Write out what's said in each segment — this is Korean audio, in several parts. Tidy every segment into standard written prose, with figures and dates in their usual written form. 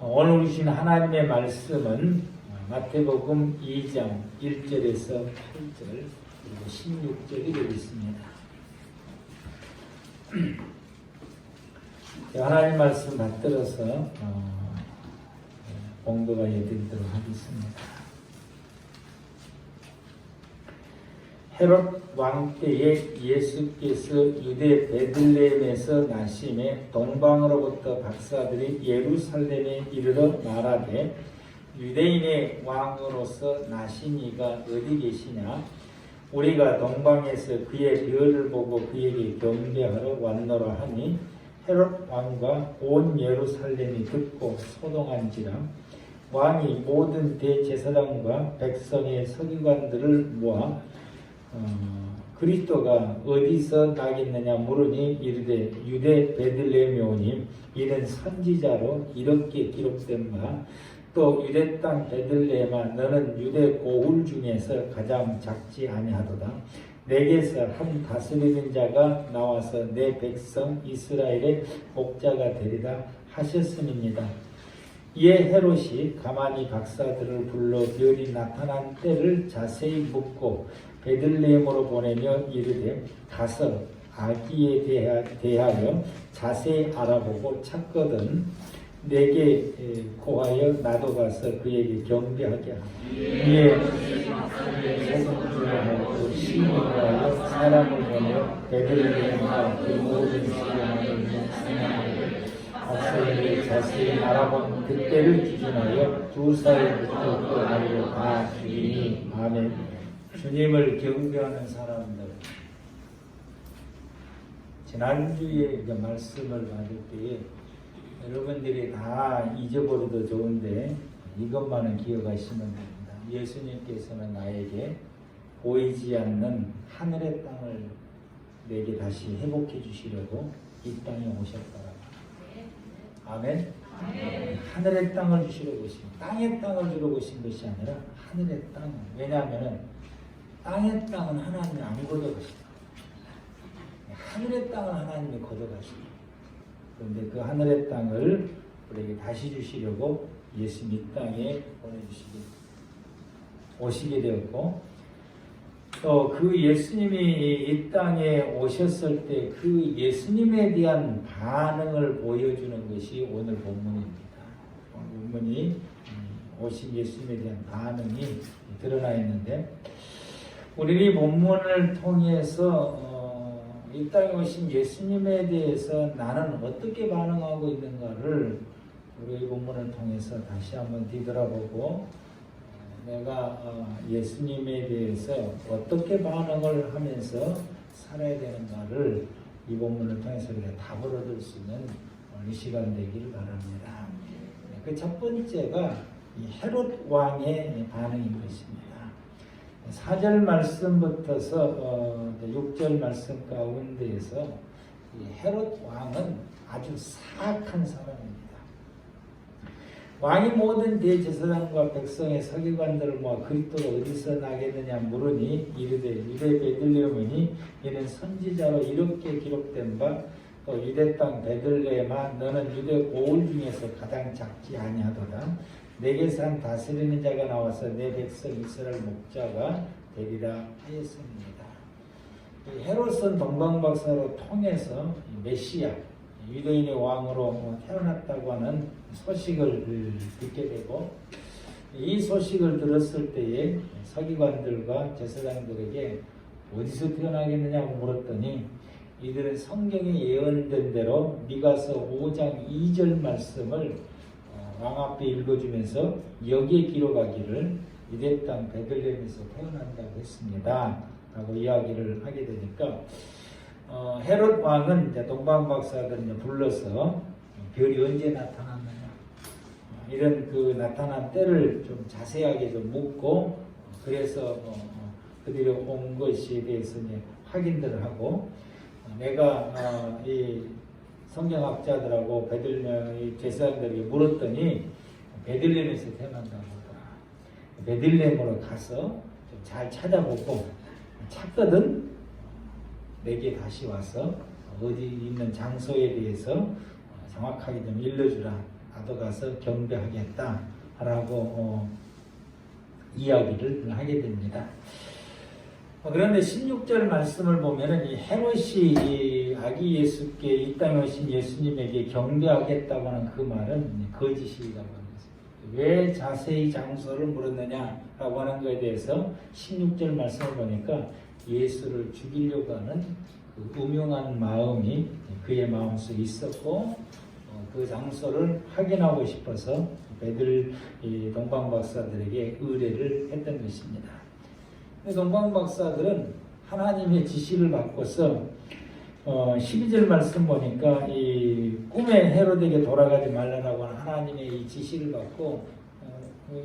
오늘 주신 하나님의 말씀은 마태복음 2장 1절에서 8절 그리고 16절이 되겠습니다. 하나님 말씀 받들어서 공부가 해드리도록 하겠습니다. 헤롯 왕 때에 예수께서 유대 베들레헴에서 나심에 동방으로부터 박사들이 예루살렘에 이르러 말하되 유대인의 왕으로서 나신 이가 어디 계시냐? 우리가 동방에서 그의 별을 보고 그에게 경배하러 왔노라 하니 헤롯 왕과 온 예루살렘이 듣고 소동한지라. 왕이 모든 대제사장과 백성의 서기관들을 모아 그리스도가 어디서 나겠느냐 물으니 이르되 유대 베들레헴에 오니 이는 선지자로 이렇게 기록된 바 또 유대 땅 베들레헴아 너는 유대 고울 중에서 가장 작지 아니하도다. 내게서 한 다스리는 자가 나와서 내 백성 이스라엘의 목자가 되리라 하셨음입니다. 이에 헤롯이 가만히 박사들을 불러 별이 나타난 때를 자세히 묻고 베들레헴으로 보내며 이르되 가서 아기에 대하여 자세히 알아보고 찾거든 내게 고하여 나도 가서 그에게 경배하게 하라. 이에 소금을 하고 시민하여 사람을 보내 베들레헴과 그 모든 시간을 생각하되 박사들이 자세히 알아본 그때를 기준하여 두 살부터 그 아이를 다 죽이니. 아멘. 주님을 경배하는 사람들, 지난주에 말씀을 받을 때에 여러분들이 다 잊어버려도 좋은데 이것만은 기억하시면 됩니다. 예수님께서는 나에게 보이지 않는 하늘의 땅을 내게 다시 회복해 주시려고 이 땅에 오셨더라. 아멘. 하늘의 땅을 주시려고 오신, 땅의 땅을 주러 오신 것이 아니라 하늘의 땅. 왜냐하면 땅의 땅은 하나님이 안 걷어가시다. 하늘의 땅을 하나님이 걷어가시다. 그런데 그 하늘의 땅을 우리에게 다시 주시려고 예수님 이 땅에 오시게 되었고, 또 그 예수님이 이 땅에 오셨을 때 그 예수님에 대한 반응을 보여주는 것이 오늘 본문입니다. 본문이 오신 예수님에 대한 반응이 드러나 있는데, 우리 이 본문을 통해서 이 땅에 오신 예수님에 대해서 나는 어떻게 반응하고 있는가를 우리 이 본문을 통해서 다시 한번 뒤돌아보고 내가 예수님에 대해서 어떻게 반응을 하면서 살아야 되는가를 이 본문을 통해서 우리가 답을 얻을 수 있는 이 시간 되기를 바랍니다. 그 첫 번째가 이 헤롯 왕의 반응인 것입니다. 4절 말씀부터서 6절 말씀 가운데에서 헤롯 왕은 아주 사악한 사람입니다. 왕이 모든 대제사장과 백성의 서기관들을 모아 그리스도가 어디서 나겠느냐 물으니 이르되 유대 베들레헴이니 이는 선지자로 이렇게 기록된 바 또 유대 땅 베들레헴아 너는 유대 고울 중에서 가장 작지 아니하도다. 내게서 한 다스리는 자가 나와서 내 백성 이스라엘 목자가 되리라 하였습니다. 헤롯은 동방박사로 통해서 메시아 유대인의 왕으로 태어났다고 하는 소식을 듣게 되고, 이 소식을 들었을 때에 서기관들과 제사장들에게 어디서 태어나겠느냐고 물었더니 이들은 성경에 예언된 대로 미가서 5장 2절 말씀을 왕 앞에 읽어주면서 여기에 기록하기를 유대 땅 베들레헴에서 태어난다고 했습니다 라고 이야기를 하게 되니까 헤롯 왕은 이제 동방박사들을 불러서 별이 언제 나타났느냐 이런 그 나타난 때를 좀 자세하게 좀 묻고, 그래서 그들이 온 것에 대해서 이제 확인들을 하고, 내가 이 성경학자들하고 베들레헴의 제사장들에게 물었더니 베들레헴에서 태어난다고 하더라. 베들레헴으로 가서 좀 잘 찾아보고 찾거든 내게 다시 와서 어디 있는 장소에 대해서 정확하게 좀 일러주라. 나도 가서 경배하겠다라고 이야기를 하게 됩니다. 그런데 16절 말씀을 보면은 이 헤롯이 이 아기 예수께 이 땅에 오신 예수님에게 경배하겠다고 하는 그 말은 거짓이라고 합니다. 왜 자세히 장소를 물었느냐라고 하는 것에 대해서 16절 말씀을 보니까 예수를 죽이려고 하는 그 음흉한 마음이 그의 마음속에 있었고 그 장소를 확인하고 싶어서 베들 동방 박사들에게 의뢰를 했던 것입니다. 동방 박사들은 하나님의 지시를 받고서 12절 말씀 보니까 이 꿈에 헤롯에게 돌아가지 말라라고 하는 하나님의 이 지시를 받고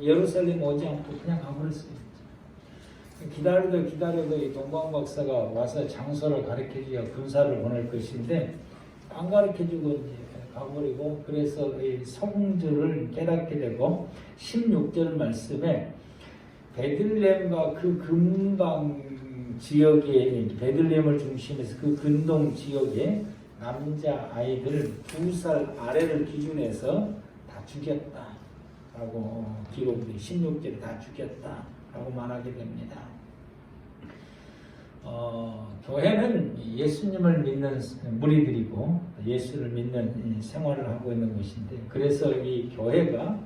예루살렘 오지 않고 그냥 가버렸어요. 기다려도 이 동방 박사가 와서 장소를 가르쳐주야 군사를 보낼 것인데 안 가르쳐주고 이제 가버리고, 그래서 이 성주를 깨닫게 되고 16절 말씀에 베들레헴과 그 근방 지역에, 베들레헴을 중심해서 그 근동 지역에 남자 아이들 2살 아래를 기준해서 다 죽였다라고 기록이 16절에 다 죽였다라고 말하게 됩니다. 교회는 예수님을 믿는 무리들이고 예수를 믿는 생활을 하고 있는 것인데, 그래서 이 교회가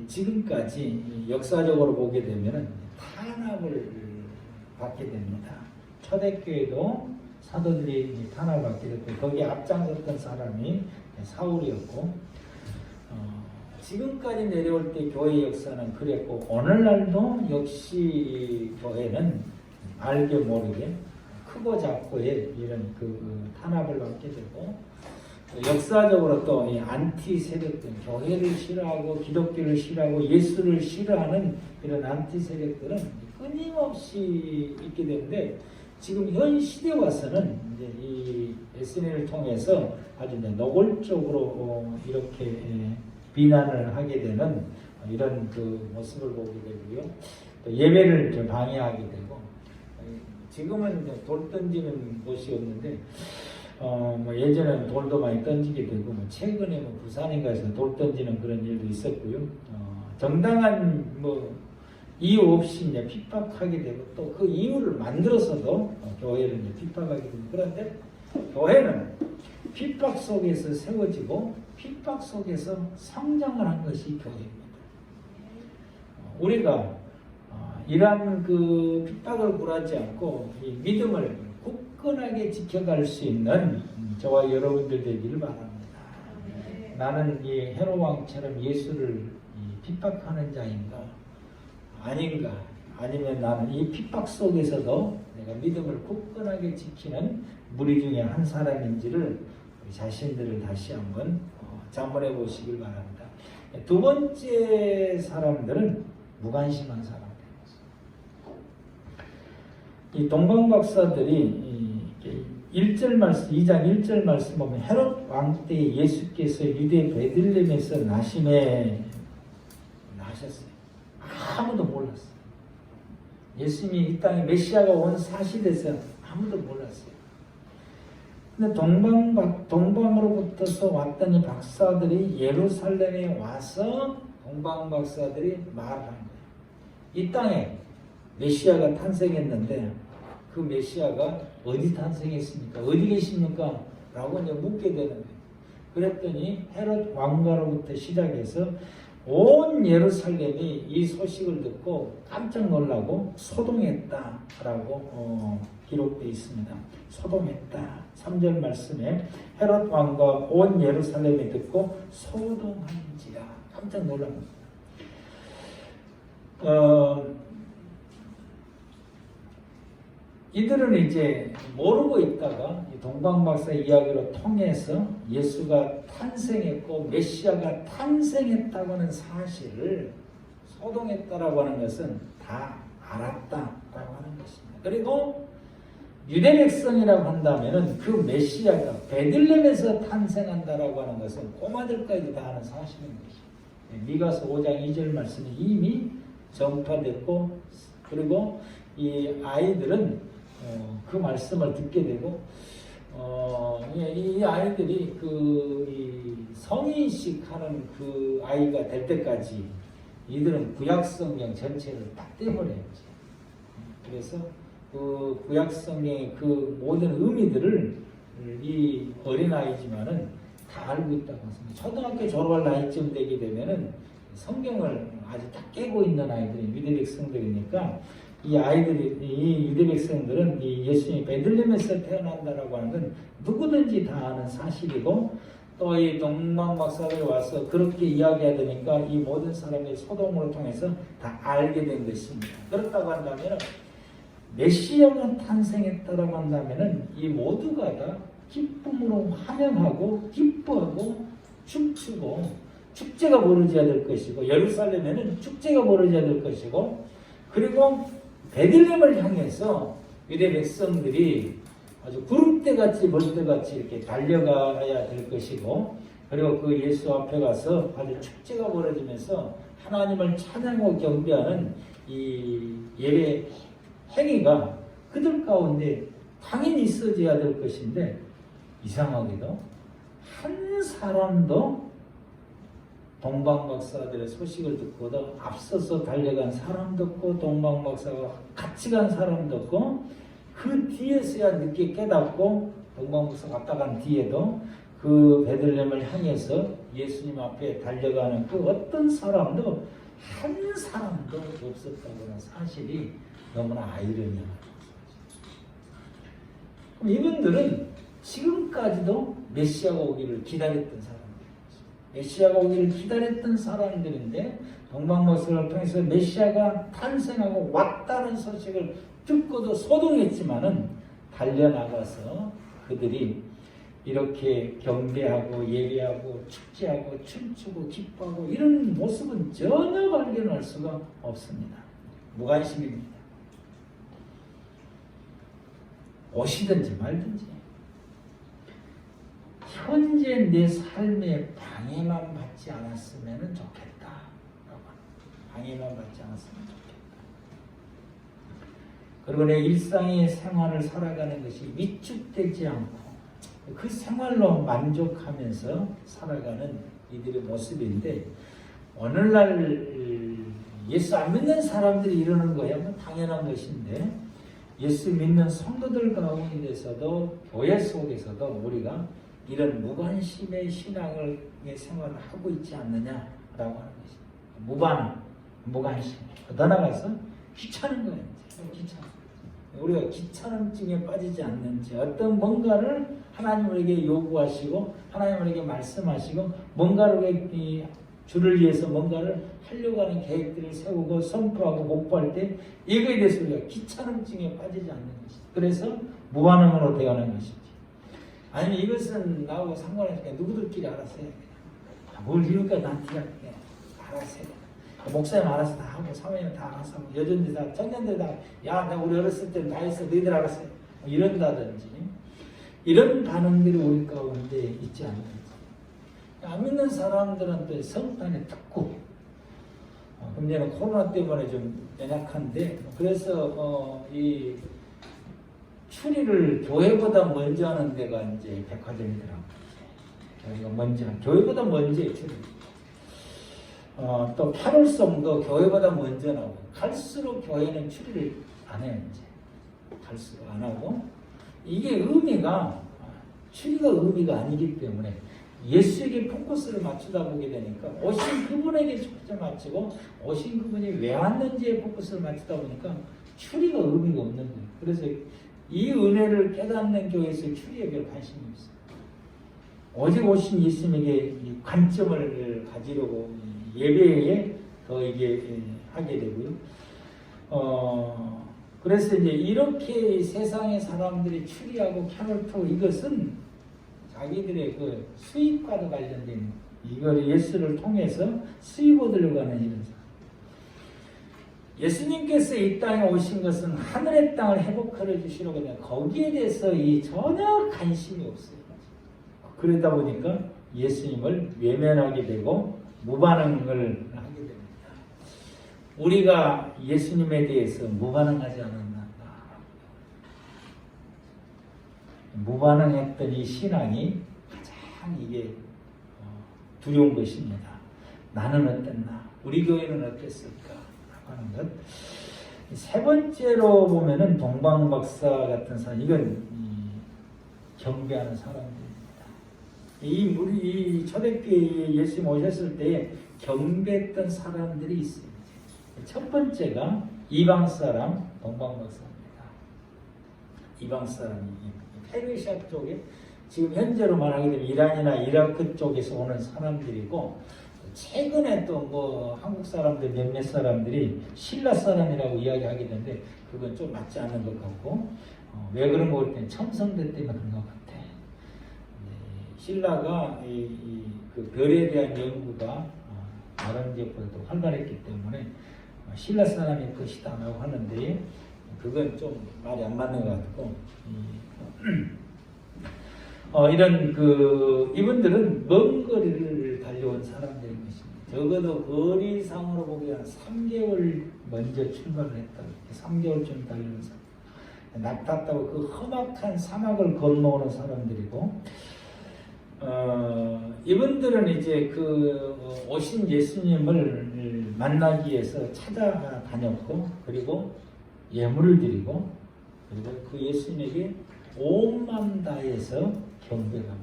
지금까지 역사적으로 보게 되면 탄압을 받게 됩니다. 초대교회도 사도들이 탄압을 받게 됐고 거기에 앞장섰던 사람이 사울이었고, 지금까지 내려올 때 교회 역사는 그랬고 오늘날도 역시 교회는 알게 모르게 크고 작고의 이런 그 탄압을 받게 되고, 역사적으로 또 이 안티 세력들, 교회를 싫어하고 기독교를 싫어하고 예수를 싫어하는 이런 안티 세력들은 끊임없이 있게 되는데, 지금 현 시대에 와서는 이제 이 SNL을 통해서 아주 이제 노골적으로 이렇게 비난을 하게 되는 이런 그 모습을 보게 되고요. 또 예배를 좀 방해하게 되고, 지금은 이제 돌 던지는 곳이었는데, 예전에는 돌도 많이 던지게 되고, 최근에 부산인가에서 돌 던지는 그런 일도 있었고요. 정당한 이유 없이 이제 핍박하게 되고, 또 그 이유를 만들어서도 교회를 이제 핍박하게 됩니다. 그런데 교회는 핍박 속에서 세워지고 핍박 속에서 성장을 한 것이 교회입니다. 우리가 이러한 그 핍박을 굴하지 않고 이 믿음을 굳건하게 지켜갈 수 있는 저와 여러분들 되기를 바랍니다. 나는 이 헤롯 왕처럼 예수를 핍박하는 자인가? 아닌가? 아니면 나는 이 핍박 속에서도 내가 믿음을 굳건하게 지키는 무리 중에 한 사람인지를 우리 자신들을 다시 한번 자문해 보시길 바랍니다. 두 번째 사람들은 무관심한 사람들입니다. 이 동방 박사들이 1절 말씀, 2장 1절 말씀 보면 헤롯 왕 때 예수께서 유대 베들레헴에서 나셨어요. 아무도 몰랐어요. 예수님이 이 땅에 메시아가 온 사실에서 아무도 몰랐어요. 근데 동방으로부터서 왔던 이 박사들이 예루살렘에 와서 동방 박사들이 말을 한 거예요. 이 땅에 메시아가 탄생했는데 그 메시아가 어디 탄생했습니까? 어디 계십니까? 라고 이제 묻게 되는 거예요. 그랬더니 헤롯 왕가로부터 시작해서 온 예루살렘이 이 소식을 듣고 깜짝 놀라고 소동했다라고 기록되어 있습니다. 소동했다. 3절 말씀에 헤롯 왕과 온 예루살렘이 듣고 소동한지라 깜짝 놀랍니다. 이들은 이제 모르고 있다가 동방박사 이야기로 통해서 예수가 탄생했고 메시아가 탄생했다고 하는 사실을 소동했다라고 하는 것은 다 알았다라고 하는 것입니다. 그리고 유대 백성이라고 한다면은 그 메시아가 베들레헴에서 탄생한다라고 하는 것은 꼬마들까지 다 아는 사실인 것입니다. 미가서 5장 2절 말씀이 이미 전파됐고, 그리고 이 아이들은 그 말씀을 듣게 되고 이 아이들이 이 성인식 하는 그 아이가 될 때까지 이들은 구약성경 전체를 다 떼버려야지. 그래서 그 구약성경의 그 모든 의미들을 이 어린아이지만은 다 알고 있다고 했습니다. 초등학교 졸업할 나이쯤 되게 되면은 성경을 아주 다 깨고 있는 아이들이 유대 백성들이니까 이 유대 백성들은 이 예수님이 베들레헴에서 태어난다라고 하는 건 누구든지 다 아는 사실이고, 또 이 동방 박사들이 와서 그렇게 이야기하니까 이 모든 사람의 소동으로 통해서 다 알게 된 것입니다. 그렇다고 한다면 메시아가 탄생했다라고 한다면은 이 모두가 다 기쁨으로 환영하고 기뻐하고 춤추고 축제가 벌어져야 될 것이고, 예루살렘에는 축제가 벌어져야 될 것이고, 그리고 베들레헴을 향해서 유대 백성들이 아주 구름대같이 벌떼같이 이렇게 달려가야 될 것이고, 그리고 그 예수 앞에 가서 아주 축제가 벌어지면서 하나님을 찬양하고 경배하는 이 예배 행위가 그들 가운데 당연히 있어져야 될 것인데, 이상하게도 한 사람도 동방박사들의 소식을 듣고도 앞서서 달려간 사람도 없고, 동방박사가 같이 간 사람도 없고, 그 뒤에서야 늦게 깨닫고 동방박사 갔다 간 뒤에도 그 베들레헴을 향해서 예수님 앞에 달려가는 그 어떤 사람도 한 사람도 없었다는 사실이 너무나 아이러니합니다. 그럼 이분들은 지금까지도 메시아가 오기를 기다렸던 사람들이었어요. 메시아가 오기를 기다렸던 사람들인데, 동방박사를 통해서 메시아가 탄생하고 왔다는 소식을 듣고도 소동했지만은 달려나가서 그들이 이렇게 경배하고 예배하고 축제하고 춤추고 기뻐하고 이런 모습은 전혀 발견할 수가 없습니다. 무관심입니다. 오시든지 말든지 현재 내 삶에 방해만 받지 않았으면 좋겠다. 방해만 받지 않았으면 좋겠다. 그리고 내 일상의 생활을 살아가는 것이 위축되지 않고 그 생활로 만족하면서 살아가는 이들의 모습인데, 오늘날 예수 안 믿는 사람들이 이러는 거야 뭐 당연한 것인데, 예수 믿는 성도들 가운데서도 교회 속에서도 우리가 이런 무관심의 신앙의 생활을 하고 있지 않느냐라고 하는 것입니다. 무반, 무관심. 더 나아가서 귀찮은 거예요. 귀찮은. 우리가 귀찮음증에 빠지지 않는지, 어떤 뭔가를 하나님에게 요구하시고 하나님에게 말씀하시고 뭔가를 주를 위해서 뭔가를 하려고 하는 계획들을 세우고 선포하고 목포할 때 이거에 대해서 우리가 귀찮음증에 빠지지 않는 것이지. 그래서 무반응으로 대하는 것이지. 아니면 이것은 나하고 상관없으니까 누구들끼리 알아서 해야 돼. 뭘 이럴까 나한테 알아서 해야 돼. 목사님 알아서 다 하고 사모님 다 알아서 하고 여전들 다 청년들 다 야 나 우리 어렸을 때는 다 했어 너희들 알아서 해. 이런다든지 이런 반응들이 우리 가운데 있지 않는지. 안 믿는 사람들은 또 성탄에 듣고 문제는 코로나 때문에 좀 연약한데, 그래서 이 추리를 교회보다 먼저 하는 데가 이제 백화점이더라고요. 저희가 먼저 교회보다 먼저 추리. 또 캐롤송도 교회보다 먼저 나오고, 갈수록 교회는 추리를 안 해요. 이제 갈수록 안 하고, 이게 의미가 추리가 의미가 아니기 때문에 예수에게 포커스를 맞추다 보게 되니까 오신 그분에게 초점을 맞추고 오신 그분이 왜 왔는지에 포커스를 맞추다 보니까 추리가 의미가 없는 거예요. 그래서 이 은혜를 깨닫는 교회에서 추리에 별 관심이 없어요. 오직 오신 예수님에게 이 관점을 가지려고 예배에 더 이게 하게 되고요. 그래서 이제 이렇게 세상의 사람들이 추리하고 캐롤토 이것은 자기들의 그 수입과도 관련된, 이걸 예수를 통해서 수입 얻으려고 하는 이런 사람. 예수님께서 이 땅에 오신 것은 하늘의 땅을 회복하여 주시려고 해요. 거기에 대해서 전혀 관심이 없어요. 그러다 보니까 예수님을 외면하게 되고 무반응을 하게 됩니다. 우리가 예수님에 대해서 무반응하지 않았나. 무반응했던 이 신앙이 가장 이게 두려운 것입니다. 나는 어땠나? 우리 교회는 어땠을까? 라고 하는 것. 세 번째로 보면은 동방박사 같은 사람, 이건 경배하는 사람들입니다. 이 초대교회에 예수님 오셨을 때 경배했던 사람들이 있습니다. 첫 번째가 이방 사람, 동방박사입니다. 이방 사람이 페르시아 쪽에 지금 현재로 말하게 되면 이란이나 이라크 쪽에서 오는 사람들이고, 최근에 또 뭐 한국 사람들 몇몇 사람들이 신라 사람이라고 이야기하게 되는데 그건 좀 맞지 않는 것 같고, 왜 그런 거 그랬더니 첨성대 때문에 그런 것 같아. 신라가 그 별에 대한 연구가 다른 지역보다 더 활발했기 때문에 신라 사람이 것이다라고 하는데, 그건 좀 말이 안 맞는 것 같고, 이런 이분들은 먼 거리를 달려온 사람들인 것입니다. 적어도 거리상으로 보기 한 3개월 먼저 출발을 했다. 3개월쯤 달려온 사람. 낙탔다고 그 험악한 사막을 건너오는 사람들이고, 이분들은 이제 오신 예수님을 만나기 위해서 찾아다녔고, 그리고 예물을 드리고, 그리고 그 예수님에게 온 마음 다해서 경배합니다.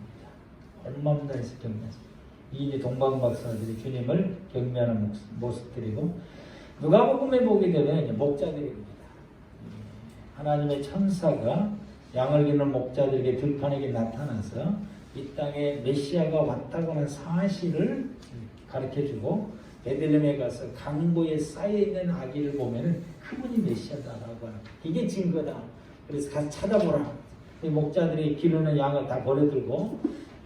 온 마음 다해서 경배합니다. 이제 동방박사들이 주님을 경배하는 모습들이고, 누가복음에 보게 되면 목자들입니다. 하나님의 천사가 양을 기르는 목자들에게 들판에게 나타나서 이 땅에 메시아가 왔다고 하는 사실을 가르쳐주고, 베들레헴에 가서 강보에 쌓여있는 아기를 보면 그분이 메시아다라고 하는, 이게 증거다. 그래서 가서 찾아보라. 이 목자들이 기르는 양을 다 버려들고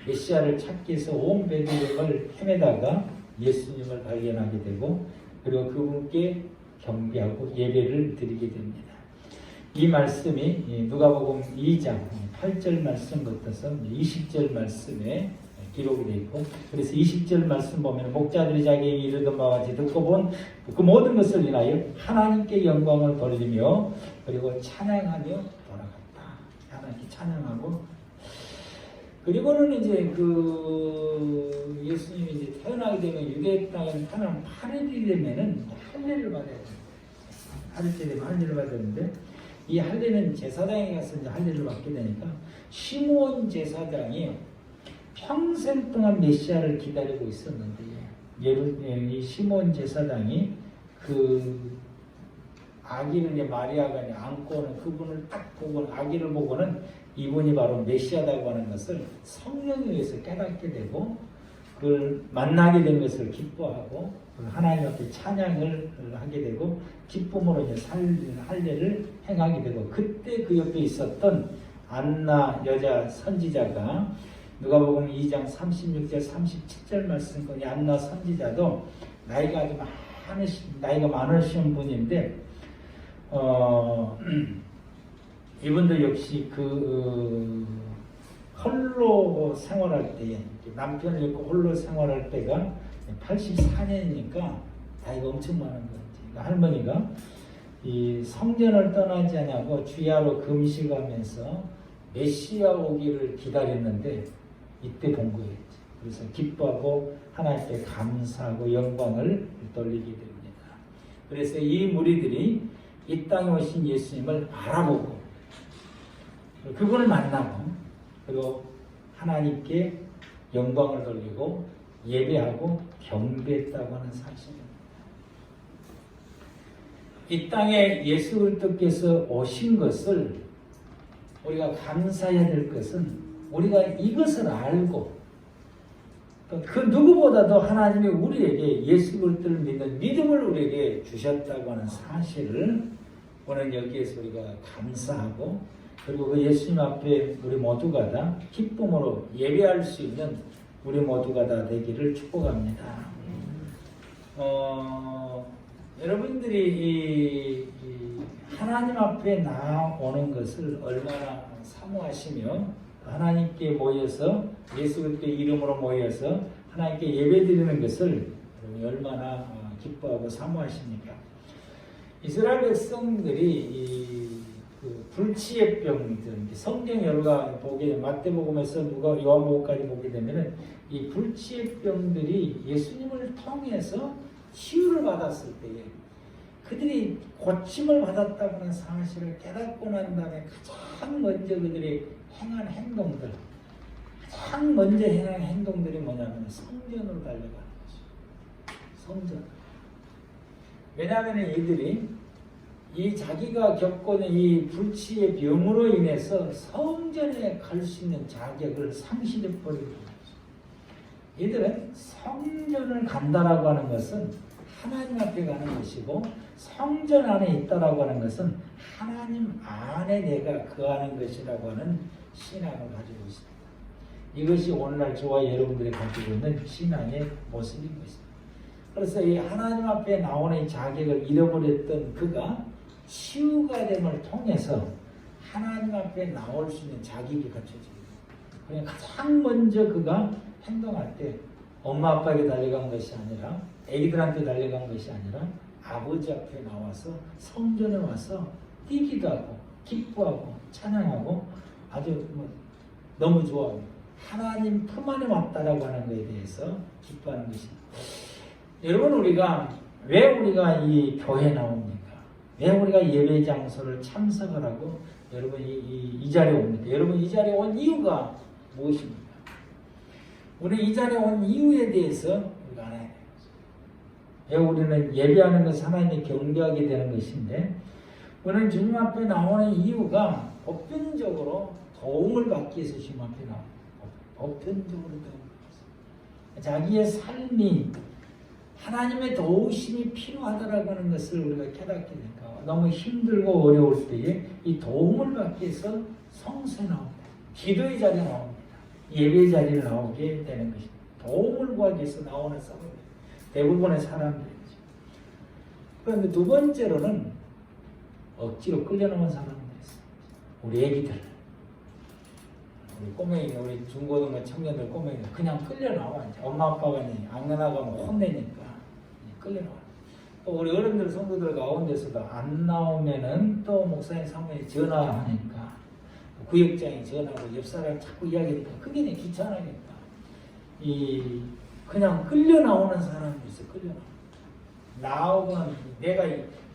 메시아를 찾기 위해서 온 베들레헴을 헤매다가 예수님을 발견하게 되고, 그리고 그분께 경배하고 예배를 드리게 됩니다. 이 말씀이 누가복음 2장 8절 말씀부터서 20절 말씀에 기록이 되어 있고, 그래서 20절 말씀 보면 목자들이 자기에게 이르던 바와 같이 듣고 본 그 모든 것을 인하여 하나님께 영광을 돌리며 그리고 찬양하며 돌아갔다. 하나님께 찬양하고, 그리고는 이제 예수님이 이제 태어나게 되면 유대 땅에 태어나면 8일이 되면은 할례를 받아야 돼요. 8일째 되면 할례를 받아야 되는데, 이 할례는 제사장에 가서 이제 할례를 받게 되니까 시므온 제사장이 평생 동안 메시아를 기다리고 있었는데, 이 시므온 제사장이 아기를 마리아가 안고는 그분을 딱 보고, 아기를 보고는 이분이 바로 메시아다고 하는 것을 성령에 의해서 깨닫게 되고, 그걸 만나게 된 것을 기뻐하고 하나님 앞에 찬양을 하게 되고 기쁨으로 이제 할례를 행하게 되고, 그때 그 옆에 있었던 안나 여자 선지자가 누가복음 2장 36절 37절 말씀, 이 안나 선지자도 나이가 아주 많으신 분인데, 이분도 역시 홀로 생활할 때, 남편을 잃고 홀로 생활할 때가 84년이니까 나이가 엄청 많은 거지. 그러니까 할머니가 이 성전을 떠나지 않냐고 주야로 금식하면서 메시아 오기를 기다렸는데 이때 본 거였지. 그래서 기뻐하고 하나님께 감사하고 영광을 돌리게 됩니다. 그래서 이 무리들이 이 땅에 오신 예수님을 알아보고 그분을 만나고, 그리고 하나님께 영광을 돌리고 예배하고 경배했다고 하는 사실입니다. 이 땅에 예수 그리스도께서 오신 것을 우리가 감사해야 될 것은, 우리가 이것을 알고 그 누구보다도 하나님이 우리에게 예수 그리스도를 믿는 믿음을 우리에게 주셨다고 하는 사실을 오늘 여기에서 우리가 감사하고, 그리고 그 예수님 앞에 우리 모두가 다 기쁨으로 예배할 수 있는 우리 모두가 다 되기를 축복합니다. 여러분들이 하나님 앞에 나오는 것을 얼마나 사모하시며 하나님께 모여서 예수 그리스도의 이름으로 모여서 하나님께 예배드리는 것을 얼마나 기뻐하고 사모하십니까? 이스라엘 백성들이 그 불치의 병들, 성경 여러가 보게 마태복음에서 누가 요한복음까지 보게 되면은 이 불치의 병들이 예수님을 통해서 치유를 받았을 때에 그들이 고침을 받았다는 사실을 깨닫고 난 다음에 가장 먼저 그들이 행한 행동들, 가장 먼저 행한 행동들이 뭐냐면 성전으로 달려가는 거죠. 성전. 왜냐하면 이들이 이 자기가 겪고는 이 불치의 병으로 인해서 성전에 갈 수 있는 자격을 상실해 버리고 이들은 성전을 간다라고 하는 것은 하나님 앞에 가는 것이고 성전 안에 있다라고 하는 것은 하나님 안에 내가 거하는 것이라고 하는 신앙을 가지고 있습니다. 이것이 오늘날 저와 여러분들이 가지고 있는 신앙의 모습인 것입니다. 그래서 이 하나님 앞에 나오는 자격을 잃어버렸던 그가 치유가 됨을 통해서 하나님 앞에 나올 수 있는 자격이 갖춰집니다. 그냥 가장 먼저 그가 행동할 때 엄마 아빠에게 달려간 것이 아니라 애기들한테 달려간 것이 아니라 아버지 앞에 나와서 성전에 와서 뛰기도 하고 기뻐하고 찬양하고 아주 너무 좋아하고 하나님 품 안에 왔다라고 하는 것에 대해서 기뻐하는 것입니다. 여러분 왜 우리가 이 교회에 나옵니까? 왜 우리가 예배 장소를 참석을 하고 여러분 이 자리에 옵니까? 여러분 이 자리에 온 이유가 무엇입니까? 우리 이 자리에 온 이유에 대해서 우리가 알아야 돼요. 왜 우리는 예배하는 것을 하나님이 경배하게 되는 것인데 우리는 주님 앞에 나오는 이유가 보편적으로 도움을 받기 위해서 주님 앞에 나옵니다. 보편적으로 도움을 받기 위해서 자기의 삶이 하나님의 도우심이 필요하다라고 하는 것을 우리가 깨닫게 되니까 너무 힘들고 어려울 때에 이 도움을 받기 위해서 성소에 나옵니다. 기도의 자리에 나옵니다. 예배의 자리에 나오게 되는 것입니다. 도움을 구하기 위해서 나오는 사람들, 대부분의 사람들이죠. 그런데 두 번째로는 억지로 끌려나온 사람들이 있어요. 우리 애기들, 우리 꼬맹이, 우리 중고등부 청년들 꼬맹이 그냥 끌려나와. 이제 엄마 아빠가 안 나가면 혼내니까 끌려나와. 또 우리 어른들 성도들 가운데서도 안 나오면은 또 목사님 사모에 전화하니까 구역장에 전화하고 옆 사람 자꾸 이야기하니까 그게 귀찮으니까 그냥 끌려 나오는 사람도 있어. 끌려 나오고는 내가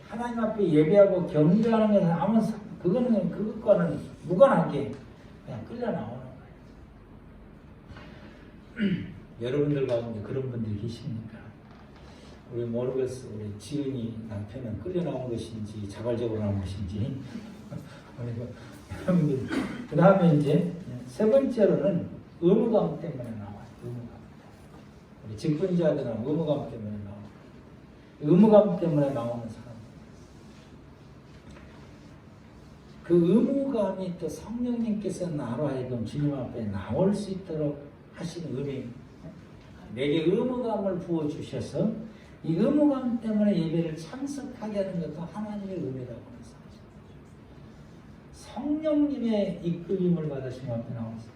하나님 앞에 예배하고 경배하는 것은 아무 그것과는 무관하게 그냥 끌려 나오는 거예요. 여러분들 가운데 그런 분들이 계십니까? 우리 모르겠어. 우리 지은이 남편은 끌려 나온 것인지 자발적으로 나온 것인지. 여러분들 그 다음에 이제 세 번째로는 의무감 때문에 나와요. 의무감. 우리 직분자들은 의무감 때문에 나와요. 의무감 때문에 나오는 사람. 그 의무감이 또 성령님께서 나로 하여금 주님 앞에 나올 수 있도록 하시는 의미. 내게 의무감을 부어주셔서 이 의무감 때문에 예배를 참석하게 하는 것도 하나님의 은혜라고 하는 사실. 성령님의 이끌림을 받아 주님 앞에 나와서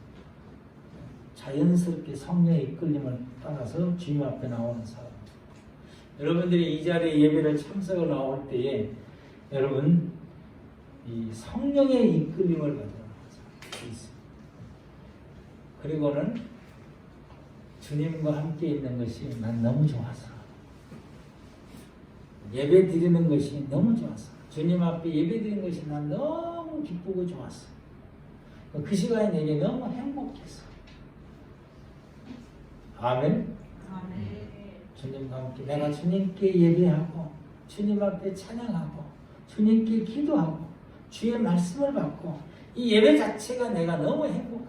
자연스럽게 성령의 이끌림을 따라서 주님 앞에 나오는 사람. 여러분들이 이 자리에 예배를 참석을 나올 때에 여러분 이 성령의 이끌림을 받아 있습니다. 그리고는 주님과 함께 있는 것이 난 너무 좋아서 예배 드리는 것이 너무 좋았어. 주님 앞에 예배 드리는 것이 난 너무 기쁘고 좋았어. 그 시간이 내게 너무 행복했어. 아멘. 주님과 함께 내가 주님께 예배하고 주님 앞에 찬양하고 주님께 기도하고 주의 말씀을 받고 이 예배 자체가 내가 너무 행복하고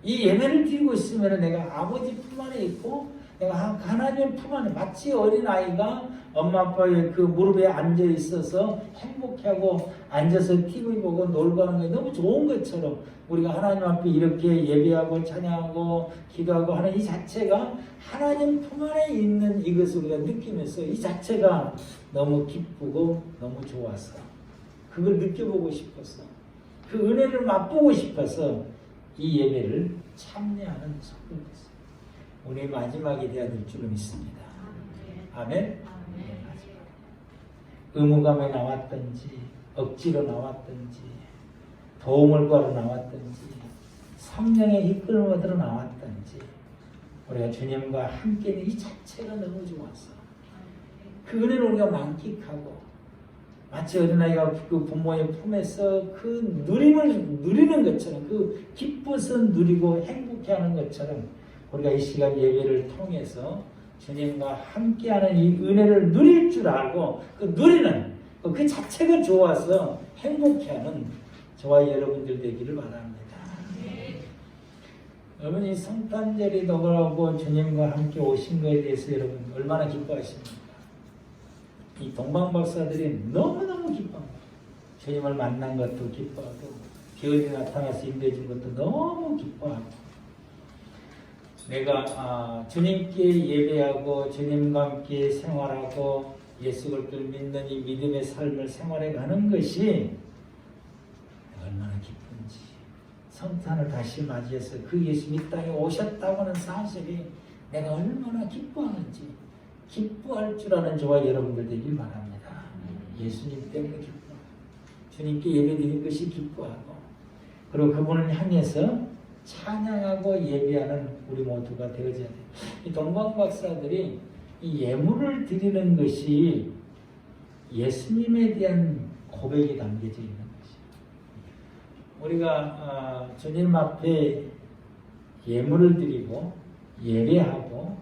이 예배를 드리고 있으면 내가 아버지 품 안에 있고 내가 하나님 품 안에 마치 어린아이가 엄마 아빠의 그 무릎에 앉아 있어서 행복해하고 앉아서 TV 보고 놀고 하는 게 너무 좋은 것처럼 우리가 하나님 앞에 이렇게 예배하고 찬양하고 기도하고 하는 이 자체가 하나님 품 안에 있는 이것을 우리가 느끼면서 이 자체가 너무 기쁘고 너무 좋아서 그걸 느껴보고 싶어서 그 은혜를 맛보고 싶어서 이 예배를 참여하는 속도가 있습니다. 우리 마지막이 되어야 될 줄로 믿습니다. 아멘. 의무감에 나왔든지 억지로 나왔든지 도움을 구하러 나왔든지 성령의 이끌림을 받으러 나왔든지 우리가 주님과 함께 있는 이 자체가 너무 좋아서 그 은혜를 우리가 만끽하고 마치 어린아이가 그 부모의 품에서 그 누림을 누리는 것처럼 그 기뻐서 누리고 행복해하는 것처럼 우리가 이 시간 예배를 통해서 주님과 함께하는 이 은혜를 누릴 줄 알고 그 누리는 그 자체가 좋아서 행복해하는 저와 여러분들 되기를 바랍니다. 여러분 이 성탄절이 다가오고 주님과 함께 오신 것에 대해서 여러분 얼마나 기뻐하십니까? 이 동방박사들이 너무너무 기뻐합니다. 주님을 만난 것도 기뻐하고 별이 나타나서 인도해준 것도 너무 기뻐하고 내가 주님께 예배하고 주님과 함께 생활하고 예수 그리스도를 믿는 이 믿음의 삶을 생활해 가는 것이 얼마나 기쁜지 성탄을 다시 맞이해서 그 예수님이 이 땅에 오셨다고 하는 사실이 내가 얼마나 기뻐하는지 기뻐할 줄 아는 저와 여러분들 되길 바랍니다. 예수님 때문에 기뻐 주님께 예배드리는 것이 기뻐하고 그리고 그분을 향해서 찬양하고 예배하는 우리 모두가 되어져야 돼요. 이 동방박사들이 이 예물을 드리는 것이 예수님에 대한 고백이 담겨져 있는 것이에요. 우리가 주님 앞에 예물을 드리고 예배하고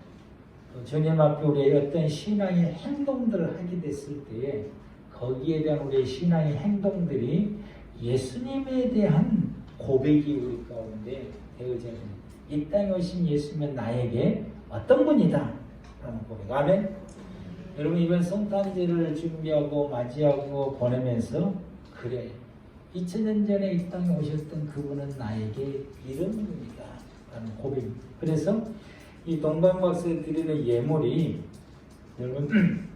주님 앞에 우리의 어떤 신앙의 행동들을 하게 됐을 때에 거기에 대한 우리의 신앙의 행동들이 예수님에 대한 고백이 우리 가운데 되어져야 됩니다. 이 땅에 오신 예수님은 나에게 어떤 분이다 라는 고백. 아멘. 여러분 이번 성탄절을 준비하고 맞이하고 보내면서 그래 2000년 전에 이 땅에 오셨던 그분은 나에게 이런 분이다 라는 고백입니다. 그래서 이 동방박사에 드리는 예물이 여러분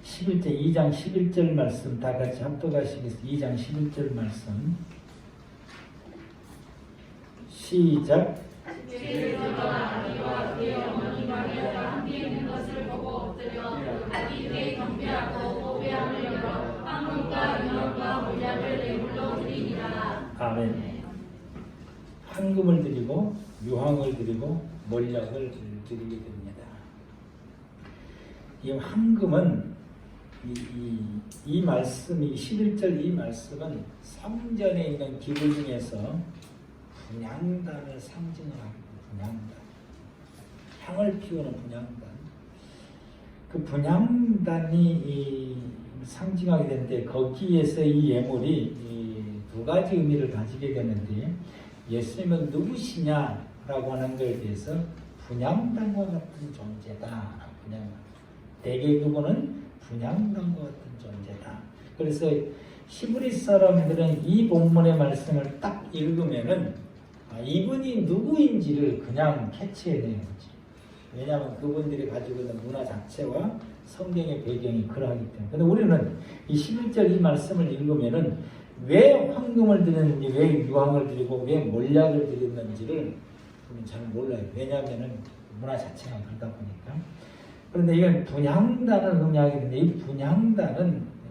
11절 2장 11절 말씀 다 같이 합독하시겠습니다. 2장 11절 말씀 시작. 아기와 그의 어머니 마리아가 함께 있는 것을 보고 엎드려 아기 때 경배하고 보배함을 열어 황금과 유황과 몰약을 내물로 드리니라. 아멘. 황금을 드리고 유황을 드리고 몰약을 드리게 됩니다. 이 황금은 이 말씀이 11절 이 말씀은 성전에 있는 기구 중에서 분향단을 상징을 합니다. 분향단. 향을 피우는 분향단. 그 분향단이 상징하게 되는데 거기에서 이 예물이 두 가지 의미를 가지게 되는데 예수님은 누구시냐라고 하는 것에 대해서 분향단과 같은 존재다. 대개 그분은 분향단과 같은 존재다. 그래서 히브리 사람들은 이 본문의 말씀을 딱 읽으면은 이분이 누구인지를 그냥 캐치해내는 거지. 왜냐하면 그분들이 가지고 있는 문화 자체와 성경의 배경이 그러하기 때문에. 근데 우리는 이 11절 이 말씀을 읽으면은 왜 황금을 드렸는지, 왜 유황을 드리고, 왜 몰약을 드렸는지를 우리는 잘 몰라요. 왜냐하면은 문화 자체가 그러다 보니까. 그런데 이건 분향단을 의미하게 되는데, 이 분향단은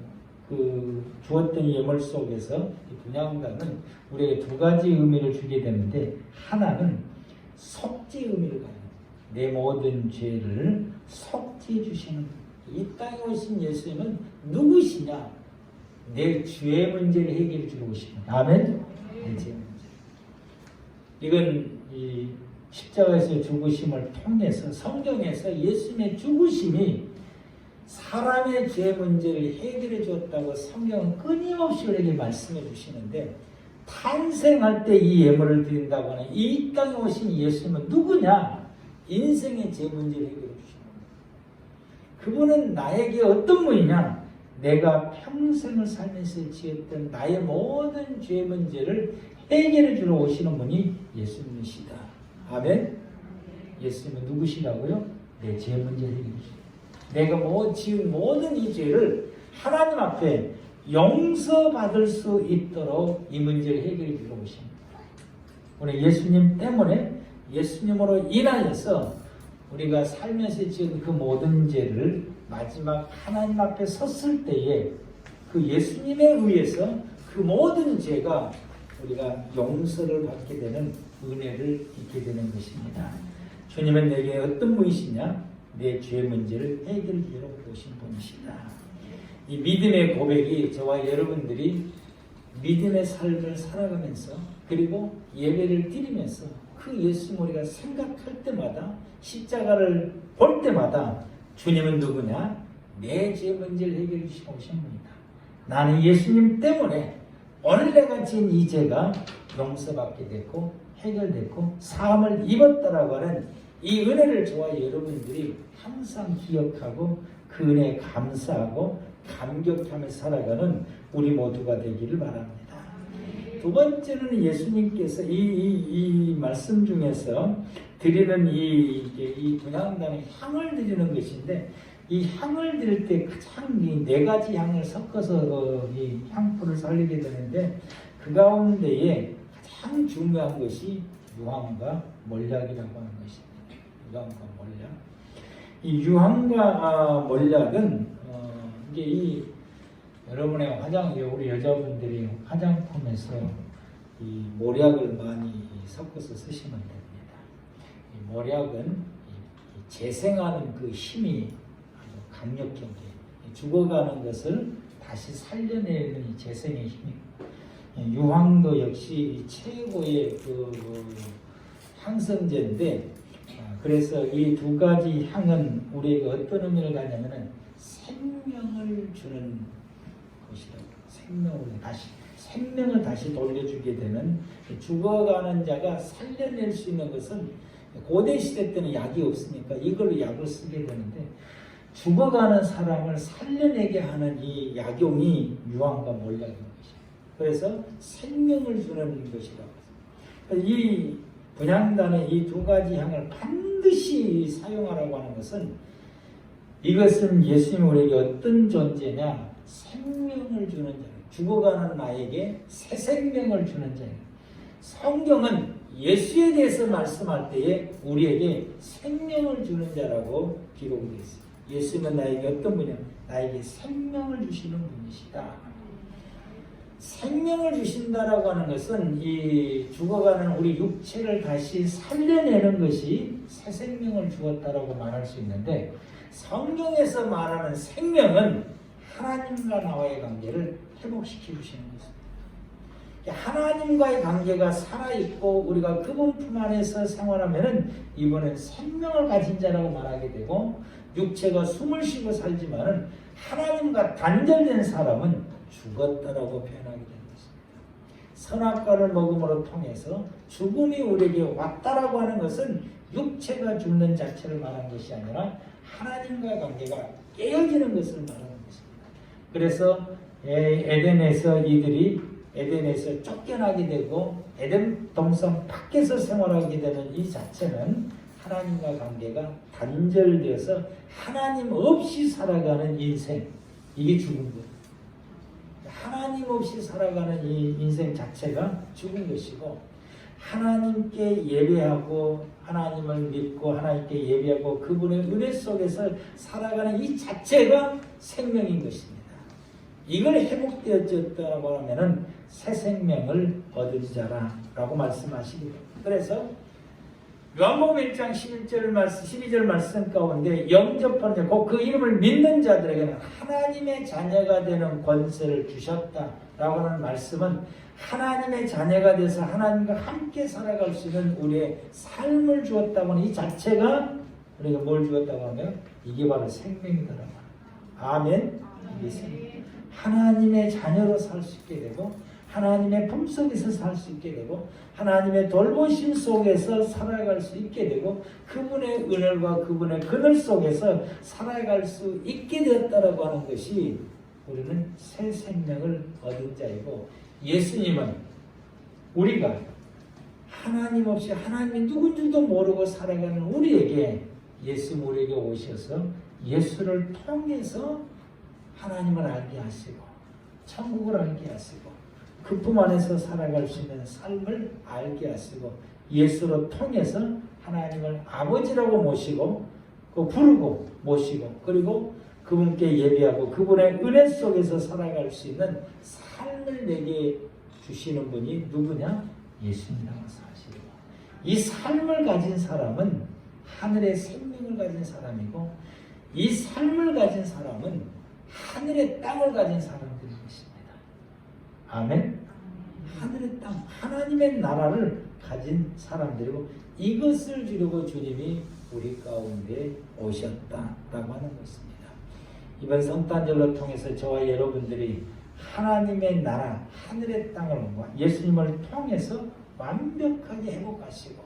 그 주었던 예물 속에서 이 분향단은 우리에게 두 가지 의미를 주게 되는데, 하나는 속죄 의미를 가요. 내 모든 죄를 속죄해 주시는 이 땅에 오신 예수님은 누구시냐? 내 죄의 문제를 해결해 주러 오시는. 아멘. 내 죄의 문제. 이건 이 십자가에서 죽으심을 통해서 성경에서 예수님의 죽으심이 사람의 죄 문제를 해결해 주었다고 성경은 끊임없이 우리에게 말씀해 주시는데, 탄생할 때 이 예물을 드린다고 하는 이 땅에 오신 예수님은 누구냐? 인생의 죄 문제를 해결해 주시는 겁니다. 그분은 나에게 어떤 분이냐? 내가 평생을 살면서 지었던 나의 모든 죄 문제를 해결해 주러 오시는 분이 예수님이시다. 아멘. 예수님은 누구시라고요? 내 죄 문제 해결해 주시다. 내가 지은 모든 이 죄를 하나님 앞에 용서받을 수 있도록 이 문제를 해결해 주러 오십니다. 우리 예수님 때문에, 예수님으로 인하여서 우리가 살면서 지은 그 모든 죄를 마지막 하나님 앞에 섰을 때에 그 예수님에 의해서 그 모든 죄가 우리가 용서를 받게 되는 은혜를 입게 되는 것입니다. 주님은 내게 어떤 분이시냐? 내 죄 문제를 해결하러 오신 분이시다. 이 믿음의 고백이 저와 여러분들이 믿음의 삶을 살아가면서 그리고 예배를 드리면서 그 예수님 우리가 생각할 때마다 십자가를 볼 때마다 주님은 누구냐? 내 죄 문제를 해결해 주시고 오신 분이다. 나는 예수님 때문에 오늘 내가 지은 이 죄가 용서받게 됐고 해결됐고 사함을 입었다라고 하는 이 은혜를 저와 여러분들이 항상 기억하고 그 은혜에 감사하고 감격하며 살아가는 우리 모두가 되기를 바랍니다. 두 번째는 예수님께서 이 말씀 중에서 드리는 이 분향단의 향을 드리는 것인데 이 향을 드릴 때 가장 이 네 가지 향을 섞어서 이 향포를 살리게 되는데 그 가운데에 가장 중요한 것이 유황과 몰약이라고 하는 것입니다. 유황과 몰약. 이 유황과 몰약은 이게 이 여러분의 우리 여자분들이 화장품에서 이 몰약을 많이 섞어서 쓰시면 됩니다. 이 몰약은 재생하는 그 힘이 아주 강력한 게 죽어가는 것을 다시 살려내는 이 재생의 힘이 유황도 역시 최고의 그 향성제인데 그래서 이 두 가지 향은 우리에게 어떤 의미를 갖냐면은 생명을 주는 것이라고 생명을 다시 돌려주게 되는 죽어가는 자가 살려낼 수 있는 것은 고대 시대 때는 약이 없으니까 이걸로 약을 쓰게 되는데 죽어가는 사람을 살려내게 하는 이 약용이 유황과 몰약인 것이에요. 그래서 생명을 주는 것이라고. 이 분향단의 이 두 가지 향을 반드시 사용하라고 하는 것은 이것은 예수님 우리에게 어떤 존재냐? 생명을 주는 자. 죽어가는 나에게 새 생명을 주는 자예요. 성경은 예수에 대해서 말씀할 때에 우리에게 생명을 주는 자라고 기록되어 있어요. 예수는 나에게 어떤 분이냐? 나에게 생명을 주시는 분이시다. 생명을 주신다라고 하는 것은 이 죽어가는 우리 육체를 다시 살려내는 것이 새 생명을 주었다라고 말할 수 있는데 성경에서 말하는 생명은 하나님과 나와의 관계를 회복시켜 주시는 것입니다. 하나님과의 관계가 살아있고 우리가 그분 품 안에서 생활하면은 이번엔 생명을 가진 자라고 말하게 되고 육체가 숨을 쉬고 살지만은 하나님과 단절된 사람은 죽었다라고 표현하게 되는 것입니다. 선악과를 먹음으로 통해서 죽음이 우리에게 왔다라고 하는 것은 육체가 죽는 자체를 말하는 것이 아니라 하나님과의 관계가 깨어지는 것을 말하는 것입니다. 그래서 에덴에서 이들이 에덴에서 쫓겨나게 되고 에덴 동산 밖에서 생활하게 되는 이 자체는 하나님과 관계가 단절되어서 하나님 없이 살아가는 인생, 이게 죽은 거예요. 하나님 없이 살아가는 이 인생 자체가 죽은 것이고 하나님께 예배하고 하나님을 믿고 하나님께 예배하고 그분의 은혜 속에서 살아가는 이 자체가 생명인 것입니다. 이걸 회복되어졌다고 하면은 새 생명을 얻은 자라라고 말씀하시기 됩니다. 그래서 요한복음 1장 12절 말씀 가운데 영접하는 자, 곧 그 이름을 믿는 자들에게는 하나님의 자녀가 되는 권세를 주셨다라고 하는 말씀은 하나님의 자녀가 돼서 하나님과 함께 살아갈 수 있는 우리의 삶을 주었다고 하는 이 자체가 우리가 뭘 주었다고 하면 이게 바로 생명이더라고요. 아멘. 이게 생명. 하나님의 자녀로 살 수 있게 되고 하나님의 품속에서 살 수 있게 되고 하나님의 돌보심 속에서 살아갈 수 있게 되고 그분의 은혜와 그분의 그늘 속에서 살아갈 수 있게 되었다라고 하는 것이 우리는 새 생명을 얻은 자이고 예수님은 우리가 하나님 없이 하나님이 누군지도 모르고 살아가는 우리에게 예수님 우리에게 오셔서 예수를 통해서 하나님을 알게 하시고 천국을 알게 하시고 그 품 안에서 살아갈 수 있는 삶을 알게 하시고 예수로 통해서 하나님을 아버지라고 모시고 그 부르고 모시고 그리고 그분께 예배하고 그분의 은혜 속에서 살아갈 수 있는 삶을 내게 주시는 분이 누구냐? 예수님이라는 사실이에요. 이 삶을 가진 사람은 하늘의 생명을 가진 사람이고 이 삶을 가진 사람은 하늘의 땅을 가진 사람들인 것입니다. 아멘? 하늘의 땅, 하나님의 나라를 가진 사람들이고 이것을 주려고 주님이 우리 가운데 오셨다라고 하는 것입니다. 이번 성탄절로 통해서 저와 여러분들이 하나님의 나라, 하늘의 땅을 예수님을 통해서 완벽하게 회복하시고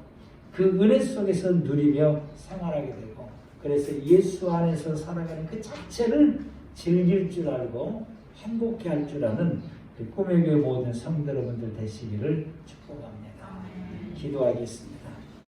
그 은혜 속에서 누리며 생활하게 되고 그래서 예수 안에서 살아가는 그 자체를 즐길 줄 알고 행복해 할 줄 아는 꿈의 교회 모든 성도 여러분들 되시기를 축복합니다. 기도하겠습니다.